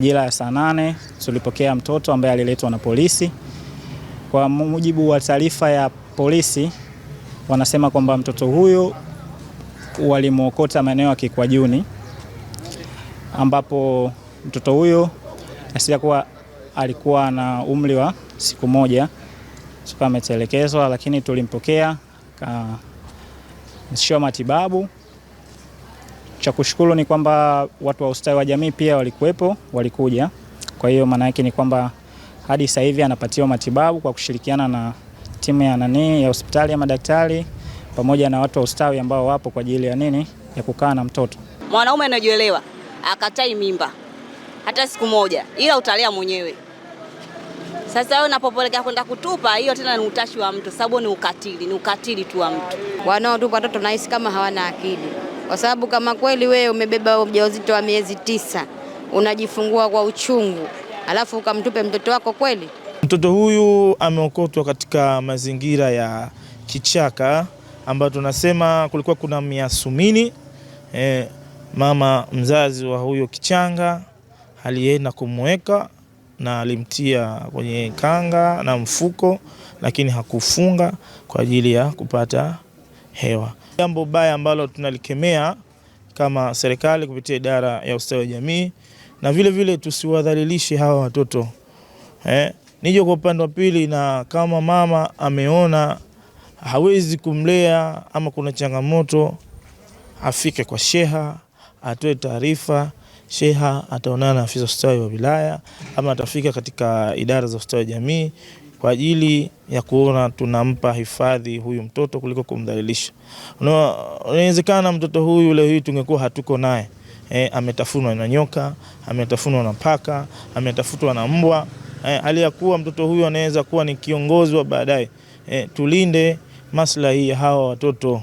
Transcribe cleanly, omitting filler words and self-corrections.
Majira ya saa 8 tulipokea mtoto ambaye aliletwa na polisi. Kwa mujibu wa taarifa ya polisi, wanasema kwamba mtoto huyo walimuokota maeneo ya Kikwajuni, ambapo mtoto huyo asilia kuwa alikuwa na umri wa siku moja, tukawa ametelekezwa, lakini tulimpokea kwa matibabu. Cha kushukuru ni kwamba watu wa ustawi wa jamii pia walikuja. Kwa hiyo maana yake ni kwamba hadi sasa hivi anapatiwa matibabu kwa kushirikiana na timu ya hospitali ya madaktari pamoja na watu wa ustawi ambao wapo kwa ajili ya kukaa na mtoto. Mwanaume anajielewa, akatai mimba hata siku moja, ila utalea mwenyewe. Sasa wewe unapopeleka kwenda kutupa, hiyo tena ni utashi wa mtu, sababu ni ukatili tu wa mtu. Wanaotupa watoto nahisi kama hawana akili. Kwa sababu kama kweli wewe umebeba ujauzito wa miezi 9, unajifungua kwa uchungu, alafu ukamtupe mtoto wako kweli? Mtoto huyu ameokotwa katika mazingira ya kichaka ambayo tunasema kulikuwa kuna miasumini. Mama mzazi wa huyo kichanga alienda kumweka na alimtia kwenye kanga na mfuko, lakini hakufunga kwa ajili ya kupata hewa. Jambo baya ambalo tunalikemea kama serikali kupitia idara ya ustawi wa jamii, na vile vile tusiwadhalilishe hawa watoto. Nije kwa upande wa pili, na kama mama ameona hawezi kumlea ama kuna changamoto, afike kwa sheha, atoe taarifa. Sheha ataonana na afisa ustawi wa wilaya ama atafika katika idara za ustawi wa jamii kwa ajili ya kuona tunampa hifadhi huyu mtoto kuliko kumdhalilisha. Inawezekana mtoto huyu leo hii tungekuwa hatuko naye, ametafunwa na nyoka, ametafunwa na paka, ametafutwa na mbwa, hali ya kuwa mtoto huyu anaweza kuwa ni kiongozi wa baadaye. Tulinde maslahi ya hawa watoto.